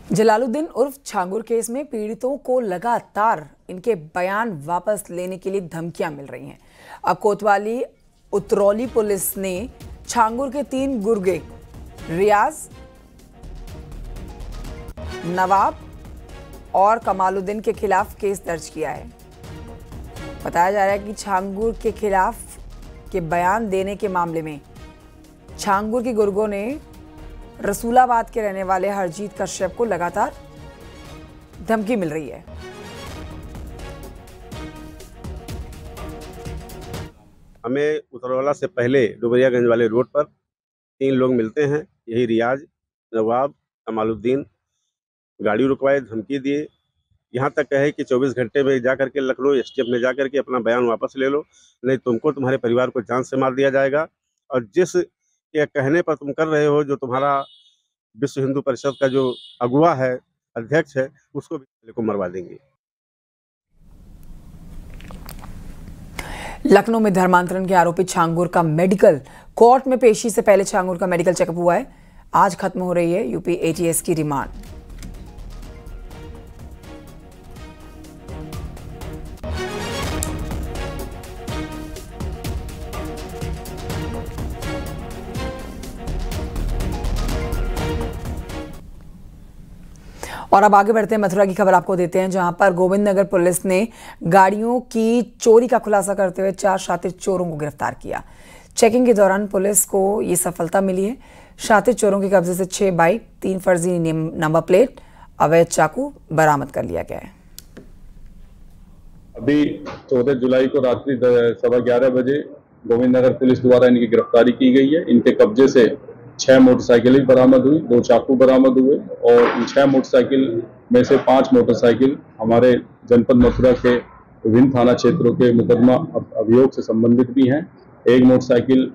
जलालुद्दीन उर्फ छांगुर केस में पीड़ितों को लगातार इनके बयान वापस लेने के लिए धमकियां मिल रही हैं। अब कोतवाली उतरौली पुलिस ने छांगुर के 3 गुर्गे रियाज, नवाब और कमालुद्दीन के खिलाफ केस दर्ज किया है। बताया जा रहा है कि छांगुर के खिलाफ के बयान देने के मामले में छांगुर के गुर्गों ने रसूलाबाद के रहने वाले हरजीत कश्यप को लगातार धमकी मिल रही है। हमें उतरौला से पहले डुमरियागंज वाले रोड पर 3 लोग मिलते हैं। यही रियाज, नवाब, कमालुद्दीन गाड़ी रुकवाए, धमकी दिए। यहाँ तक कहे कि 24 घंटे में जा करके लखनऊ एसटीएफ में जा करके अपना बयान वापस ले लो, नहीं तुमको तुम्हारे परिवार को जान से मार दिया जाएगा। और जिस के कहने पर तुम कर रहे हो, जो तुम्हारा विश्व हिंदू परिषद का जो अगुवा है, अध्यक्ष है, उसको भी को मरवा देंगे। लखनऊ में धर्मांतरण के आरोपी छांगुर का मेडिकल कोर्ट में पेशी से पहले छांगुर का मेडिकल चेकअप हुआ है। आज खत्म हो रही है यूपी एटीएस की रिमांड। और अब आगे बढ़ते हैं, मथुरा की खबर आपको देते हैं, जहां पर गोविंद नगर पुलिस ने गाड़ियों की चोरी का खुलासा करते हुए 4 शातिर चोरों को गिरफ्तार किया। चेकिंग के दौरान पुलिस को ये सफलता मिली है। शातिर चोरों के कब्जे से 6 बाइक, 3 फर्जी नंबर प्लेट, अवैध चाकू बरामद कर लिया गया है। अभी 14 जुलाई को रात्रि 11:15 बजे गोविंद नगर पुलिस द्वारा इनकी गिरफ्तारी की गई है। इनके कब्जे से 6 मोटरसाइकिल बरामद हुई, 2 चाकू बरामद हुए और इन 6 मोटरसाइकिल में से 5 मोटरसाइकिल हमारे जनपद मथुरा के विभिन्न थाना क्षेत्रों के मुकदमा अभियोग से संबंधित भी हैं। एक मोटरसाइकिल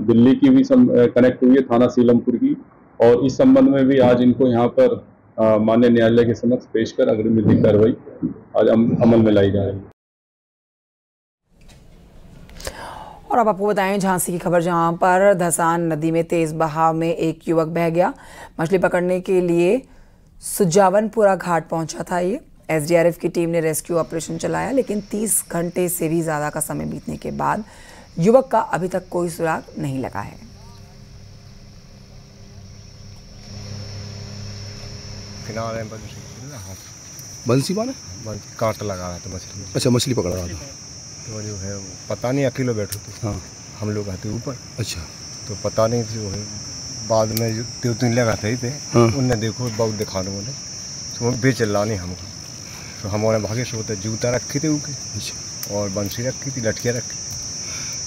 दिल्ली की भी कनेक्ट हुई है, थाना सीलमपुर की, और इस संबंध में भी आज इनको यहाँ पर माननीय न्यायालय के समक्ष पेश कर अग्रिम विधिक कार्रवाई आज अमल में लाई जा रही है। और अब आपको बताएं झांसी की खबर, जहां पर धसान नदी में तेज बहाव में एक युवक बह गया। मछली पकड़ने के लिए सुजावनपुरा घाट पहुंचा था ये। एसडीआरएफ की टीम ने रेस्क्यू ऑपरेशन चलाया, लेकिन 30 घंटे से भी ज्यादा का समय बीतने के बाद युवक का अभी तक कोई सुराग नहीं लगा है। बंसी माने कांट लगा रहा था मछली। अच्छा, मछली पकड़ रहा था। तो जो है पता नहीं, अकेले बैठे थे। हाँ, हम लोग आते ऊपर। अच्छा, तो पता नहीं जो है बाद में जो 2-3 लगा थे हाँ। उनने देखो बहुत दिखाने बोले तो बेचल नहीं हमको। तो हमारे भागे से होते जूता रखे थे ऊके। अच्छा, और बंसी रखी थी, लठियाँ रखी,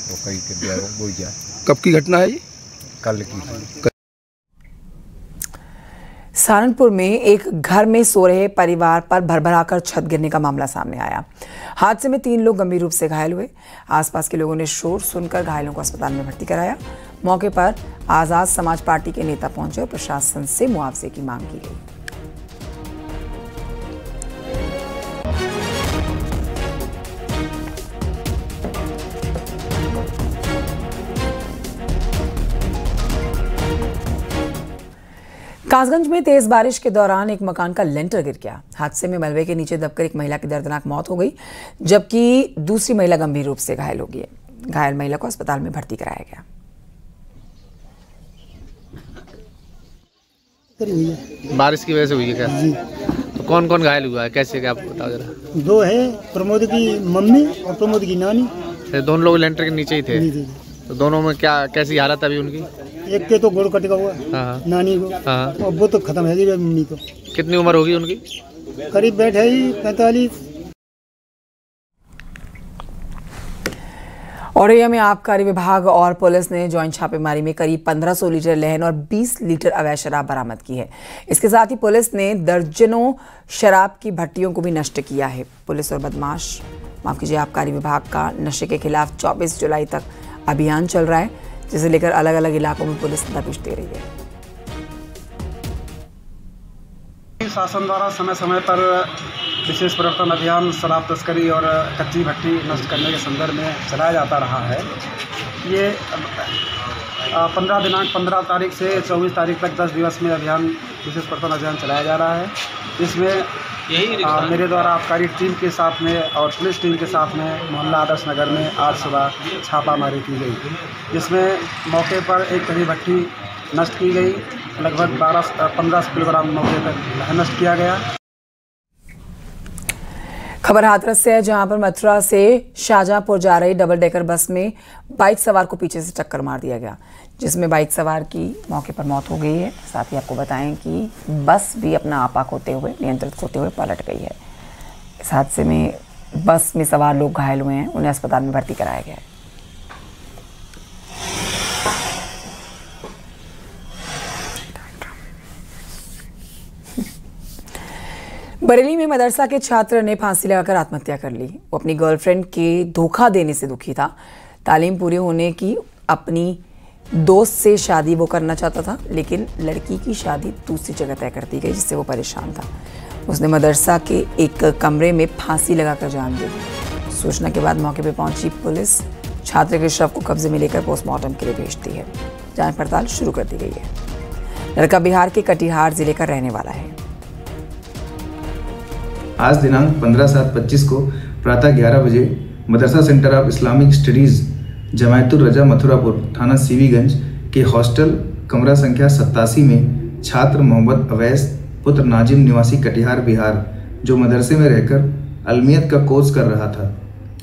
वो कहीं के दिया वो गया। कब की घटना है ये? कल की। सहारनपुर में एक घर में सो रहे परिवार पर भरभराकर छत गिरने का मामला सामने आया। हादसे में 3 लोग गंभीर रूप से घायल हुए। आसपास के लोगों ने शोर सुनकर घायलों को अस्पताल में भर्ती कराया। मौके पर आजाद समाज पार्टी के नेता पहुंचे और प्रशासन से मुआवजे की मांग की गई। कासगंज में तेज बारिश के दौरान एक मकान का लेंटर गिर गया। हादसे में मलबे के नीचे दबकर एक महिला की दर्दनाक मौत हो गई, जबकि दूसरी महिला गंभीर रूप से घायल हो गई है। घायल महिला को अस्पताल में भर्ती कराया गया। बारिश की वजह से हुई है क्या? तो कौन कौन घायल हुआ है, कैसे, क्या आप बताओ जरा। 2 है, प्रमोद की मम्मी और प्रमोद की नानी। दोनों लोग लेंटर के नीचे ही थे। तो दोनों में क्या कैसी हालत अभी उनकी? एक के तो गोड़ कटका हुआ, हाँ, नानी को, हाँ। और वो तो खत्म है जी मम्मी को। कितनी उम्र होगी उनकी? करीब बैठे ही 45। औरैया में आबकारी विभाग और पुलिस ने जॉइंट छापेमारी में करीब 1500 लीटर लहन और 20 लीटर अवैध शराब बरामद की है। इसके साथ ही पुलिस ने दर्जनों शराब की भट्टियों को भी नष्ट किया है। पुलिस और आबकारी विभाग का नशे के खिलाफ 24 जुलाई तक अभियान चल रहा है, जिसे लेकर अलग अलग इलाकों में पुलिस दबिश दे रही है। शासन द्वारा समय समय पर विशेष प्रवर्तन अभियान शराब तस्करी और कच्ची भट्टी नष्ट करने के संदर्भ में चलाया जाता रहा है। ये दिनांक 15 तारीख से 24 तारीख तक 10 दिवस में अभियान विशेष प्रवर्तन अभियान चलाया जा रहा है। इसमें मेरे द्वारा आबकारी टीम के साथ में और पुलिस टीम के साथ में मोहल्ला आदर्श नगर में आज सुबह छापामारी की गई, जिसमें मौके पर एक कड़ी भट्टी नष्ट की गई। लगभग 15 किलोग्राम मौके पर नष्ट किया गया। खबर हाथरस से है, जहां पर मथुरा से शाहजहांपुर जा रही डबल डेकर बस में बाइक सवार को पीछे से टक्कर मार दिया गया, जिसमें बाइक सवार की मौके पर मौत हो गई है। साथ ही आपको बताएं कि बस भी अपना आपा खोते हुए नियंत्रित खोते हुए पलट गई है। इस हादसे में बस में सवार लोग घायल हुए हैं, उन्हें अस्पताल में भर्ती कराया गया है। बरेली में मदरसा के छात्र ने फांसी लगाकर आत्महत्या कर ली। वो अपनी गर्लफ्रेंड के धोखा देने से दुखी था। तालीम पूरी होने की अपनी दोस्त से शादी वो करना चाहता था, लेकिन लड़की की शादी दूसरी जगह तय कर दी गई, जिससे वो परेशान था। उसने मदरसा के एक कमरे में फांसी लगाकर जान दे दी। सूचना के बाद मौके पर पहुंची पुलिस छात्र के शव को कब्जे में लेकर पोस्टमार्टम के लिए भेजती है। जांच पड़ताल शुरू कर दी गई है। लड़का बिहार के कटिहार जिले का रहने वाला है। आज दिनांक 15/7/25 को प्रातः 11 बजे मदरसा सेंटर ऑफ इस्लामिक स्टडीज़ जमायतुर रजा मथुरापुर थाना सीवीगंज के हॉस्टल कमरा संख्या 87 में छात्र मोहम्मद अवैस पुत्र नाजिम निवासी कटिहार बिहार, जो मदरसे में रहकर अलमियत का कोर्स कर रहा था,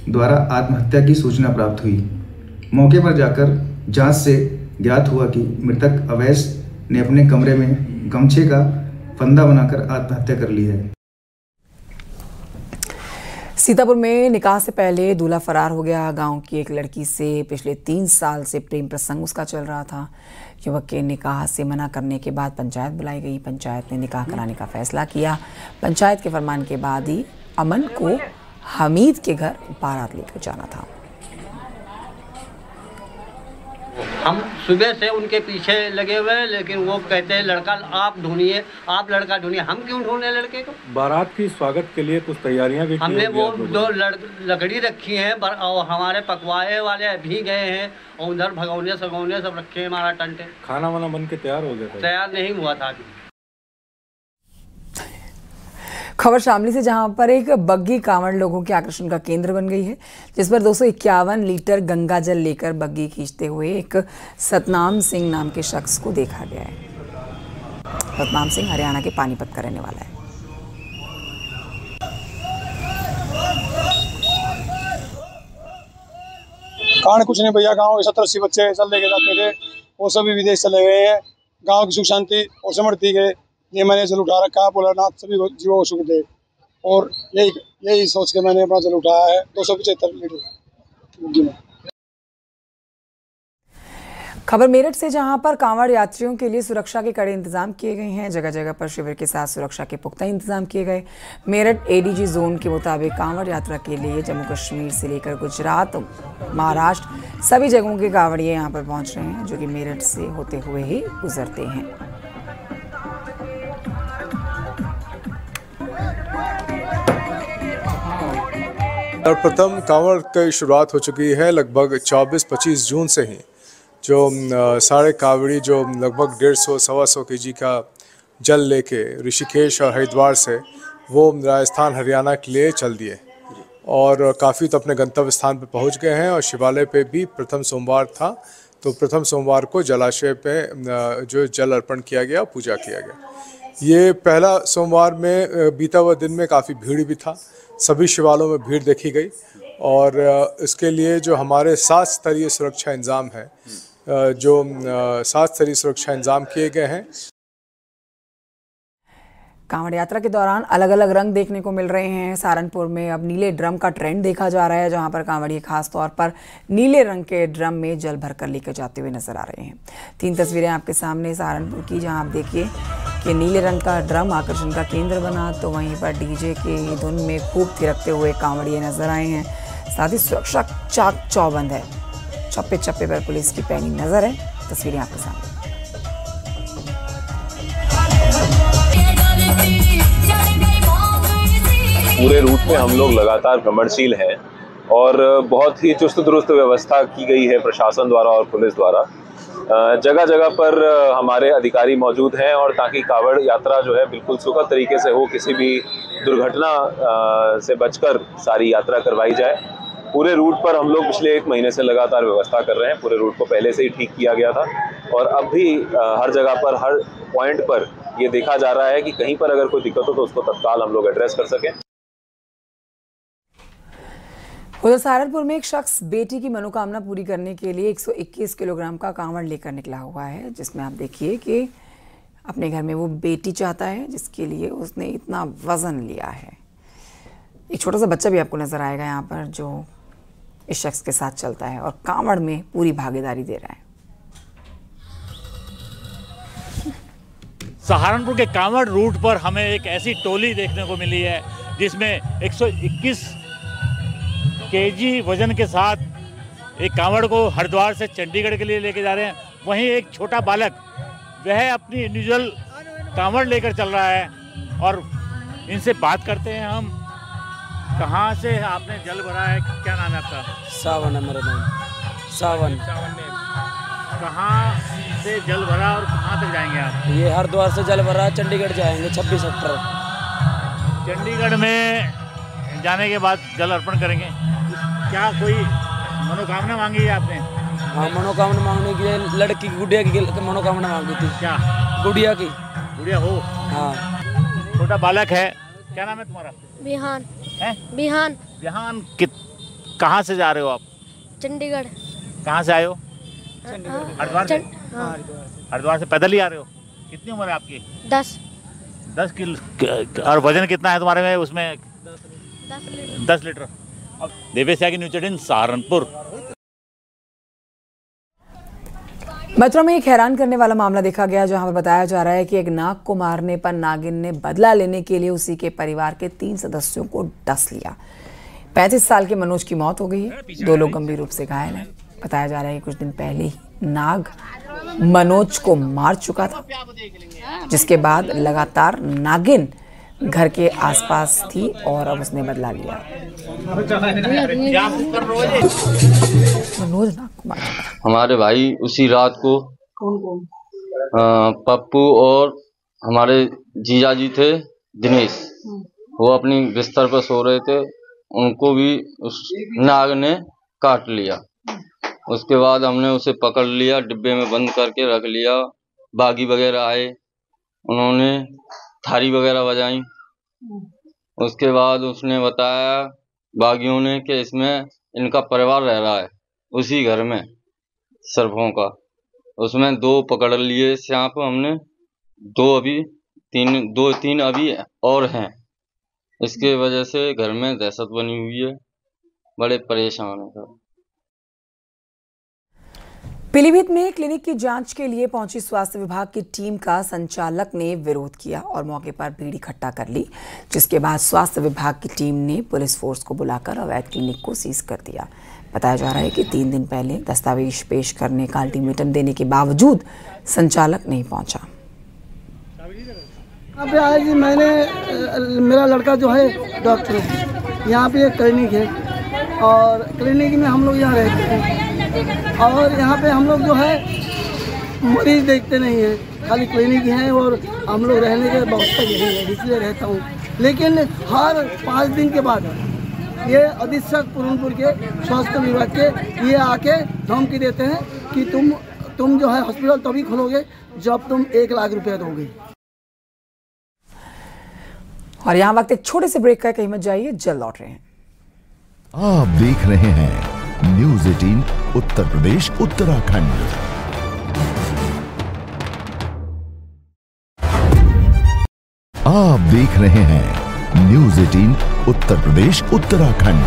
द्वारा आत्महत्या की सूचना प्राप्त हुई। मौके पर जाकर जांच से ज्ञात हुआ कि मृतक अवैस ने अपने कमरे में गमछे का फंदा बनाकर आत्महत्या कर ली है। सीतापुर में निकाह से पहले दूल्हा फरार हो गया। गांव की एक लड़की से पिछले 3 साल से प्रेम प्रसंग उसका चल रहा था। युवक के निकाह से मना करने के बाद पंचायत बुलाई गई। पंचायत ने निकाह कराने का फैसला किया। पंचायत के फरमान के बाद ही अमन को हमीद के घर बारात लेकर जाना था। हम सुबह से उनके पीछे लगे हुए हैं, लेकिन वो कहते हैं लड़का आप ढूंढिए, आप लड़का ढूंढिए। हम क्यों ढूंढे लड़के को? बारात की स्वागत के लिए कुछ तैयारियां भी हमने वो 2 लकड़ी रखी हैं और हमारे पकवाए वाले भी गए हैं और उधर भगौने सगौने सब रखे हैं। हमारा टंटे खाना वाना बन के तैयार हो गया था? तैयार नहीं हुआ था अभी। खबर शामली से, जहां पर एक बग्गी कांवड़ लोगों के आकर्षण का केंद्र बन गई है, जिस पर 251 लीटर गंगा जल लेकर बग्गी खींचते हुए एक सतनाम सिंह नाम के शख्स को देखा गया है। सतनाम सिंह हरियाणा के पानीपत का रहने वाला है। कारण कुछ नहीं भैया, गाँव के 70-80 बच्चे चल लेके जाते थे, वो सभी विदेश चले गए हैं। गाँव की सुख शांति और समृद्धि के ये मैंने जल उठा रखा है। भोलानाथ सभी जीवों को सुख दे, और यही सोच के मैंने अपना जल उठाया है 275 लीटर। खबर मेरठ से, जहां पर कांवड़ यात्रियों के लिए सुरक्षा के कड़े इंतजाम किए गए हैं। जगह जगह पर शिविर के साथ सुरक्षा के पुख्ता इंतजाम किए गए। मेरठ एडीजी जोन के मुताबिक कांवड़ यात्रा के लिए जम्मू कश्मीर से लेकर गुजरात, महाराष्ट्र सभी जगहों के कांवड़िए यहां पर पहुंच रहे हैं, जो कि मेरठ से होते हुए ही गुजरते हैं। प्रथम कांवड़ की शुरुआत हो चुकी है लगभग 24-25 जून से ही। जो सारे कांवड़ी जो लगभग 150-125 kg का जल लेके ऋषिकेश और हरिद्वार से वो राजस्थान हरियाणा के लिए चल दिए, और काफ़ी तो अपने गंतव्य स्थान पे पहुंच गए हैं। और शिवालय पे भी प्रथम सोमवार था, तो प्रथम सोमवार को जलाशय पे जो जल अर्पण किया गया, पूजा किया गया। ये पहला सोमवार में बीता हुआ दिन में काफ़ी भीड़ भी था, सभी शिवालयों में भीड़ देखी गई, और इसके लिए जो हमारे 7 स्तरीय सुरक्षा इंतजाम है, जो 7 स्तरीय सुरक्षा इंतजाम किए गए हैं। कांवड़ यात्रा के दौरान अलग अलग रंग देखने को मिल रहे हैं। सहारनपुर में अब नीले ड्रम का ट्रेंड देखा जा रहा है, जहां पर कांवड़िए खास तौर पर नीले रंग के ड्रम में जल भरकर लेकर जाते हुए नजर आ रहे हैं। 3 तस्वीरें आपके सामने सहारनपुर की, जहां आप देखिए कि नीले रंग का ड्रम आकर्षण का केंद्र बना, तो वहीं पर डीजे की धुन में खूब थिरकते हुए कांवड़िए नजर आए हैं। साथ ही सुरक्षा चाक चौबंद है, चप्पे चप्पे पर पुलिस की पैनी नजर है। तस्वीरें आपके सामने। पूरे रूट में हम लोग लगातार भ्रमणशील हैं और बहुत ही चुस्त दुरुस्त व्यवस्था की गई है प्रशासन द्वारा और पुलिस द्वारा। जगह जगह पर हमारे अधिकारी मौजूद हैं और ताकि कांवड़ यात्रा जो है बिल्कुल सुखद तरीके से हो, किसी भी दुर्घटना से बचकर सारी यात्रा करवाई जाए। पूरे रूट पर हम लोग पिछले 1 महीने से लगातार व्यवस्था कर रहे हैं। पूरे रूट को पहले से ही ठीक किया गया था और अब भी हर जगह पर, हर पॉइंट पर ये देखा जा रहा है कि कहीं पर अगर कोई दिक्कत हो तो उसको तत्काल हम लोग एड्रेस कर सकें। उधर सहारनपुर में एक शख्स बेटी की मनोकामना पूरी करने के लिए 121 किलोग्राम का कांवड़ लेकर निकला हुआ है, जिसमें आप देखिए कि अपने घर में वो बेटी चाहता है जिसके लिए उसने इतना वजन लिया है। एक छोटा सा बच्चा भी आपको नजर आएगा यहाँ पर जो इस शख्स के साथ चलता है और कांवड़ में पूरी भागीदारी दे रहा है। सहारनपुर के कांवड़ रूट पर हमें एक ऐसी टोली देखने को मिली है जिसमें 121 केजी वजन के साथ एक कांवड़ को हरिद्वार से चंडीगढ़ के लिए लेके जा रहे हैं। वहीं एक छोटा बालक वह अपनी इंडिविजुअल कांवड़ लेकर चल रहा है और इनसे बात करते हैं हम। कहाँ से आपने जल भरा है, क्या नाम है आपका? सावन है मेरा नाम। सावन। कहाँ से जल भरा और कहाँ तक जाएंगे आप? ये हरिद्वार से जल भरा, चंडीगढ़ जाएंगे 26 अक्टूबर। चंडीगढ़ में जाने के बाद जल अर्पण करेंगे। क्या कोई मनोकामना मांगी है आपने? हाँ, मनोकामना मांगने की लड़की की गुड़िया की मनोकामना मांगी थी। क्या? गुड़िया की। गुड़िया हो? हाँ। छोटा बालक है। क्या नाम है तुम्हारा? बिहान। है? बिहान। बिहान। कहाँ से जा रहे हो आप? चंडीगढ़। कहाँ से आए हो? हरिद्वार से? हरिद्वार से पैदल ही आ रहे हो? कितनी उम्र है आपकी? 10 किलो। और वजन कितना है तुम्हारे में उसमें? 10 लीटर। देवेश यागी, न्यूज़ 18 सहारनपुर। मथुरा में एक हैरान करने वाला मामला देखा गया जहां पर बताया जा रहा है कि एक नाग को मारने पर नागिन ने बदला लेने के लिए उसी के परिवार के 3 सदस्यों को डस लिया। 35 साल के मनोज की मौत हो गई है, 2 लोग गंभीर रूप से घायल हैं। बताया जा रहा है कि कुछ दिन पहले ही नाग मनोज को मार चुका था, जिसके बाद लगातार नागिन घर के आसपास थी और अब उसने बदला लिया। मनोज नाग को मार चुका था। हमारे भाई उसी रात को पप्पू और हमारे जीजा जी थे दिनेश, वो अपनी बिस्तर पर सो रहे थे, उनको भी उस नाग ने काट लिया। उसके बाद हमने उसे पकड़ लिया, डिब्बे में बंद करके रख लिया। बागी वगैरह आए, उन्होंने थारी वगैरह बजाई। उसके बाद उसने बताया बागियों ने कि इसमें इनका परिवार रह रहा है उसी घर में सरफों का। उसमें 2 पकड़ लिए सांप हमने, 2-3 अभी और हैं। इसके वजह से घर में दहशत बनी हुई है, बड़े परेशान हैं सब। पीलीभीत में क्लिनिक की जांच के लिए पहुंची स्वास्थ्य विभाग की टीम का संचालक ने विरोध किया और मौके पर भीड़ इकट्ठा कर ली, जिसके बाद स्वास्थ्य विभाग की टीम ने पुलिस फोर्स को बुलाकर अवैध क्लिनिक को सीज कर दिया। बताया जा रहा है कि 3 दिन पहले दस्तावेज पेश करने का अल्टीमेटम देने के बावजूद संचालक नहीं पहुंचा। यहाँ पे आए जी, मेरा लड़का जो है डॉक्टर है, यहाँ पे एक क्लिनिक है और क्लिनिक में हम लोग यहाँ रहते हैं और यहाँ पे हम लोग जो है मरीज देखते नहीं है, खाली क्लिनिक है और हम लोग रहने के व्यवस्था यही है, इसलिए रहता हूँ। लेकिन हर 5 दिन के बाद ये अधीक्षक पूरनपुर के स्वास्थ्य विभाग के ये आके धमकी देते हैं कि तुम जो है हॉस्पिटल तभी खोलोगे जब तुम 1 लाख रुपया दोगे। और यहाँ वक्त एक छोटे से ब्रेक का, कहीं मत जाइए, जल्द लौट रहे हैं। आप देख रहे हैं न्यूज़ 18 उत्तर प्रदेश उत्तराखंड। आप देख रहे हैं न्यूज़ 18 उत्तर प्रदेश उत्तराखंड।